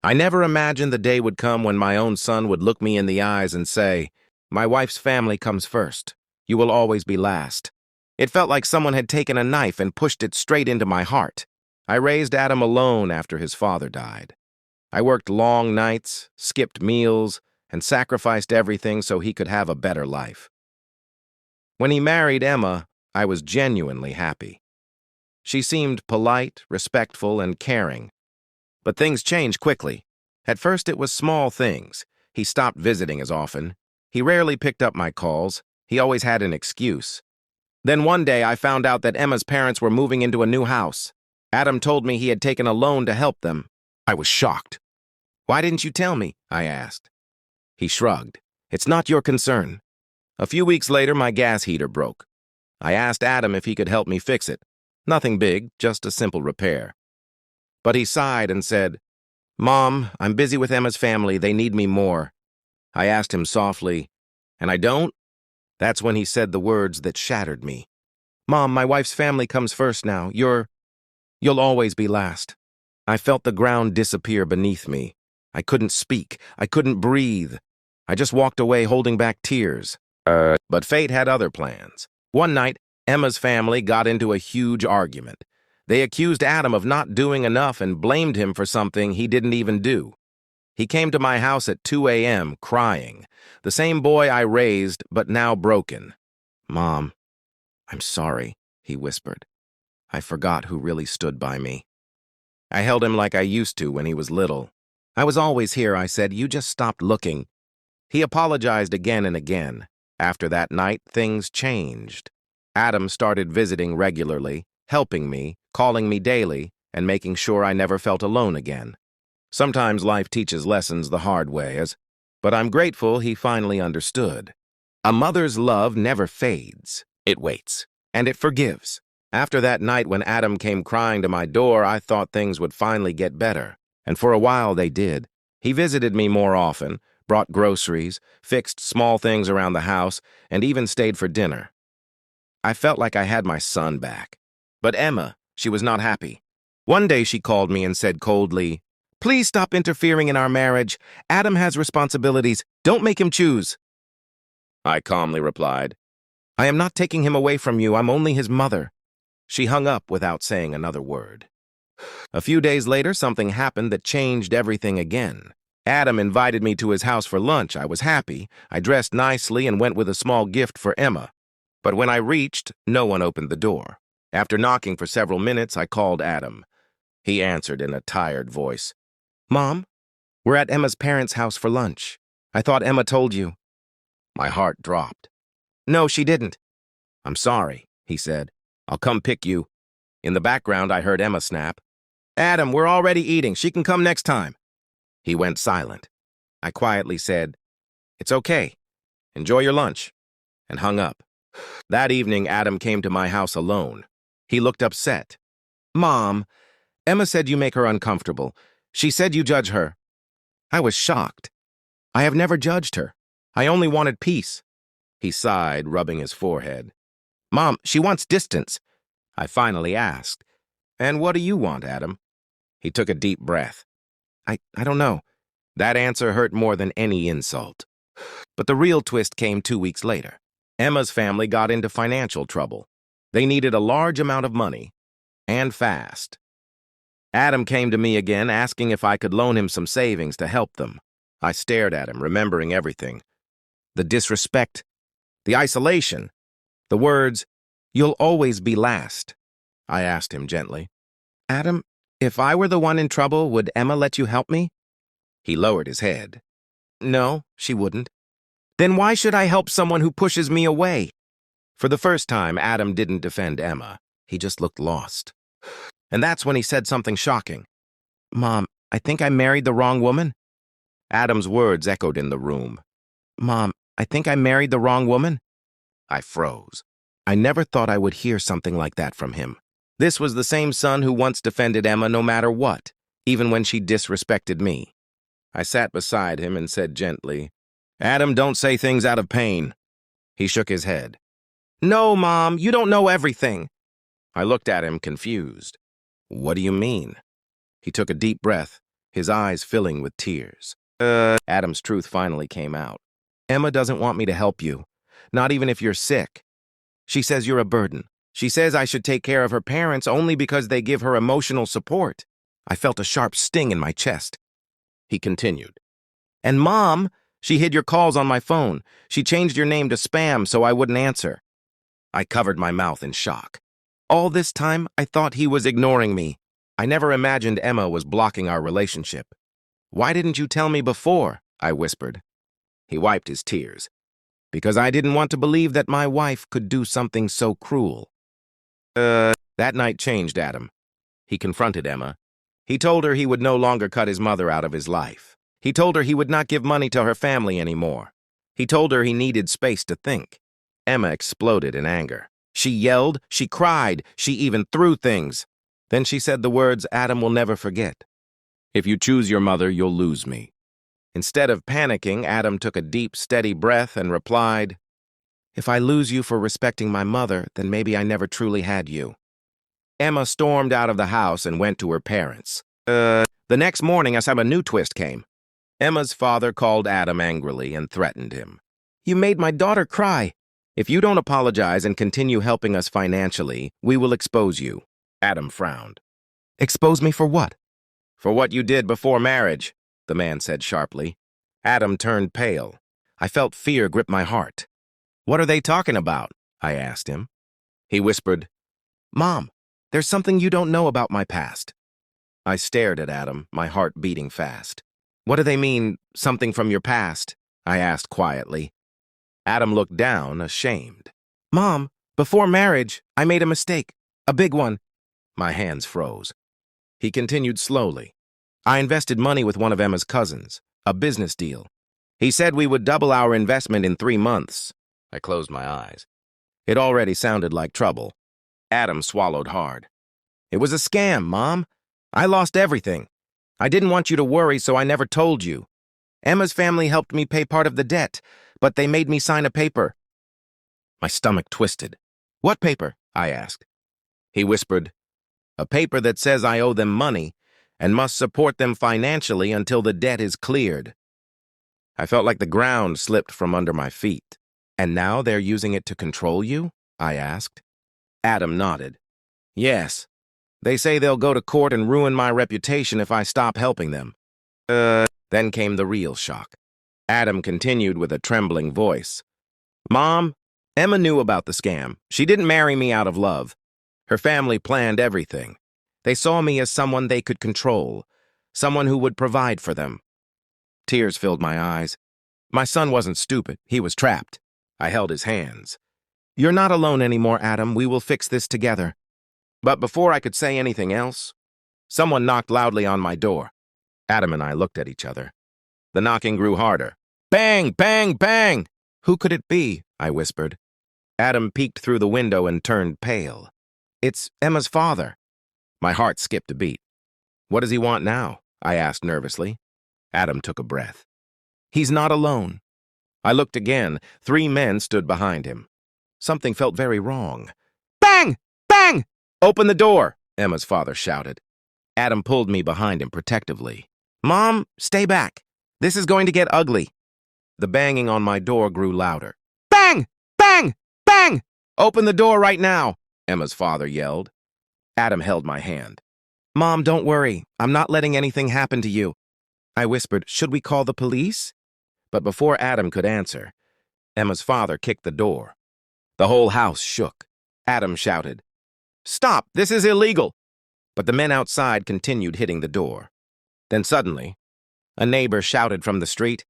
I never imagined the day would come when my own son would look me in the eyes and say, "My wife's family comes first. You will always be last." It felt like someone had taken a knife and pushed it straight into my heart. I raised Adam alone after his father died. I worked long nights, skipped meals, and sacrificed everything so he could have a better life. When he married Emma, I was genuinely happy. She seemed polite, respectful, and caring. But things changed quickly. At first, it was small things. He stopped visiting as often. He rarely picked up my calls. He always had an excuse. Then one day, I found out that Emma's parents were moving into a new house. Adam told me he had taken a loan to help them. I was shocked. "Why didn't you tell me?" I asked. He shrugged. "It's not your concern." A few weeks later, my gas heater broke. I asked Adam if he could help me fix it. Nothing big, just a simple repair. But he sighed and said, "Mom, I'm busy with Emma's family. They need me more." I asked him softly, "And I don't?" That's when he said the words that shattered me. "Mom, my wife's family comes first now. You'll always be last." I felt the ground disappear beneath me. I couldn't speak. I couldn't breathe. I just walked away holding back tears. But fate had other plans. One night, Emma's family got into a huge argument. They accused Adam of not doing enough and blamed him for something he didn't even do. He came to my house at 2 a.m. crying, the same boy I raised, but now broken. "Mom, I'm sorry," he whispered. "I forgot who really stood by me." I held him like I used to when he was little. "I was always here," I said. "You just stopped looking." He apologized again and again. After that night, things changed. Adam started visiting regularly, helping me, calling me daily, and making sure I never felt alone again. Sometimes life teaches lessons the hard way, but I'm grateful he finally understood. A mother's love never fades. It waits, and it forgives. After that night when Adam came crying to my door, I thought things would finally get better, and for a while they did. He visited me more often, brought groceries, fixed small things around the house, and even stayed for dinner. I felt like I had my son back. But Emma, she was not happy. One day she called me and said coldly, "Please stop interfering in our marriage. Adam has responsibilities. Don't make him choose." I calmly replied, "I am not taking him away from you. I'm only his mother." She hung up without saying another word. A few days later, something happened that changed everything again. Adam invited me to his house for lunch. I was happy. I dressed nicely and went with a small gift for Emma. But when I reached, no one opened the door. After knocking for several minutes, I called Adam. He answered in a tired voice. "Mom, we're at Emma's parents' house for lunch. I thought Emma told you." My heart dropped. "No, she didn't." "I'm sorry," he said. "I'll come pick you." In the background, I heard Emma snap, "Adam, we're already eating. She can come next time." He went silent. I quietly said, "It's okay. Enjoy your lunch," and hung up. That evening, Adam came to my house alone. He looked upset. "Mom, Emma said you make her uncomfortable. She said you judge her." I was shocked. I have never judged her. I only wanted peace. He sighed, rubbing his forehead. "Mom, she wants distance." I finally asked, "And what do you want, Adam?" He took a deep breath. I don't know." That answer hurt more than any insult. But the real twist came 2 weeks later. Emma's family got into financial trouble. They needed a large amount of money, and fast. Adam came to me again, asking if I could loan him some savings to help them. I stared at him, remembering everything. The disrespect, the isolation, the words, "You'll always be last." I asked him gently, "Adam, if I were the one in trouble, would Emma let you help me?" He lowered his head. "No, she wouldn't." "Then why should I help someone who pushes me away?" For the first time, Adam didn't defend Emma. He just looked lost. And that's when he said something shocking. "Mom, I think I married the wrong woman." Adam's words echoed in the room. "Mom, I think I married the wrong woman." I froze. I never thought I would hear something like that from him. This was the same son who once defended Emma no matter what, even when she disrespected me. I sat beside him and said gently, "Adam, don't say things out of pain." He shook his head. "No, Mom, you don't know everything." I looked at him confused. "What do you mean?" He took a deep breath. his eyes filling with tears. Adam's truth finally came out. Emma doesn't want me to help you, not even if you're sick. She says you're a burden. She says I should take care of her parents only because they give her emotional support. I felt a sharp sting in my chest. He continued. And Mom, she hid your calls on my phone. She changed your name to spam so I wouldn't answer. I covered my mouth in shock. All this time, I thought he was ignoring me. I never imagined Emma was blocking our relationship. Why didn't you tell me before? I whispered. He wiped his tears. Because I didn't want to believe that my wife could do something so cruel. That night changed Adam. He confronted Emma. He told her he would no longer cut his mother out of his life. He told her he would not give money to her family anymore. He told her he needed space to think. Emma exploded in anger. She yelled, she cried, she even threw things. Then she said the words Adam will never forget. If you choose your mother, you'll lose me. Instead of panicking, Adam took a deep, steady breath and replied, If I lose you for respecting my mother, then maybe I never truly had you. Emma stormed out of the house and went to her parents. The next morning, a new twist came. Emma's father called Adam angrily and threatened him. You made my daughter cry. If you don't apologize and continue helping us financially, we will expose you. Adam frowned. Expose me for what? For what you did before marriage, the man said sharply. Adam turned pale. I felt fear grip my heart. What are they talking about? I asked him. He whispered, Mom, there's something you don't know about my past. I stared at Adam, my heart beating fast. What do they mean, something from your past? I asked quietly. Adam looked down, ashamed. Mom, before marriage, I made a mistake. A big one. My hands froze. He continued slowly. I invested money with one of Emma's cousins, a business deal. He said we would double our investment in 3 months. I closed my eyes. It already sounded like trouble. Adam swallowed hard. It was a scam, Mom. I lost everything. I didn't want you to worry, so I never told you. Emma's family helped me pay part of the debt, but they made me sign a paper. My stomach twisted. What paper? I asked. He whispered, a paper that says I owe them money and must support them financially until the debt is cleared. I felt like the ground slipped from under my feet. And now they're using it to control you? I asked. Adam nodded. Yes. They say they'll go to court and ruin my reputation if I stop helping them. Then came the real shock. Adam continued with a trembling voice. Mom, Emma knew about the scam. She didn't marry me out of love. Her family planned everything. They saw me as someone they could control, someone who would provide for them. Tears filled my eyes. My son wasn't stupid. He was trapped. I held his hands. You're not alone anymore, Adam. We will fix this together. But before I could say anything else, someone knocked loudly on my door. Adam and I looked at each other. The knocking grew harder. Bang, bang, bang! Who could it be? I whispered. Adam peeked through the window and turned pale. It's Emma's father. My heart skipped a beat. What does he want now? I asked nervously. Adam took a breath. He's not alone. I looked again. 3 men stood behind him. Something felt very wrong. Bang! Bang! Open the door, Emma's father shouted. Adam pulled me behind him protectively. Mom, stay back. This is going to get ugly. The banging on my door grew louder. Bang! Bang! Bang! Open the door right now, Emma's father yelled. Adam held my hand. Mom, don't worry. I'm not letting anything happen to you. I whispered, should we call the police? But before Adam could answer, Emma's father kicked the door. The whole house shook. Adam shouted, Stop! This is illegal! But the men outside continued hitting the door. Then suddenly, a neighbor shouted from the street,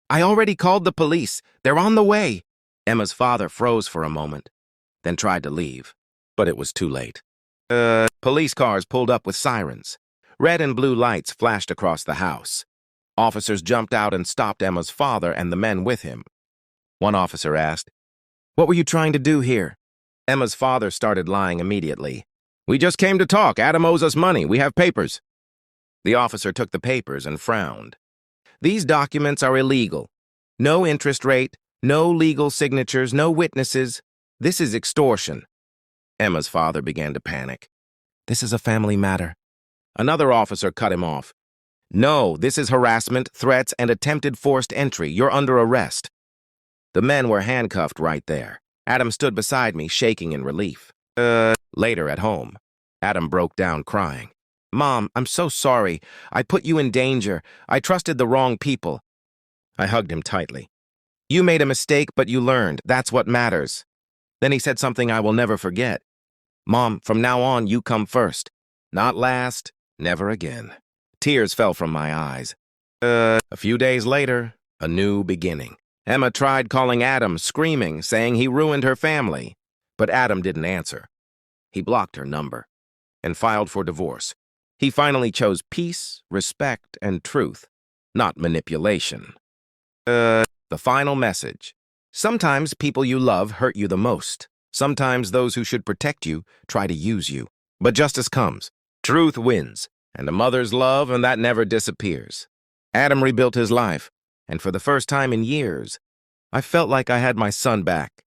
I already called the police. They're on the way. Emma's father froze for a moment, then tried to leave, but it was too late. Police cars pulled up with sirens. Red and blue lights flashed across the house. Officers jumped out and stopped Emma's father and the men with him. One officer asked, What were you trying to do here? Emma's father started lying immediately. We just came to talk. Adam owes us money. We have papers. The officer took the papers and frowned. These documents are illegal. No interest rate, no legal signatures, no witnesses. This is extortion. Emma's father began to panic. This is a family matter. Another officer cut him off. No, this is harassment, threats, and attempted forced entry. You're under arrest. The men were handcuffed right there. Adam stood beside me, shaking in relief. Later at home, Adam broke down crying. Mom, I'm so sorry. I put you in danger. I trusted the wrong people. I hugged him tightly. You made a mistake, but you learned. That's what matters. Then he said something I will never forget. Mom, from now on, you come first. Not last, never again. Tears fell from my eyes. A few days later, a new beginning. Emma tried calling Adam, screaming, saying he ruined her family. But Adam didn't answer. He blocked her number and filed for divorce. He finally chose peace, respect, and truth, not manipulation. The final message. Sometimes people you love hurt you the most. Sometimes those who should protect you try to use you. But justice comes. Truth wins. And a mother's love, and that never disappears. Adam rebuilt his life, and for the first time in years, I felt like I had my son back.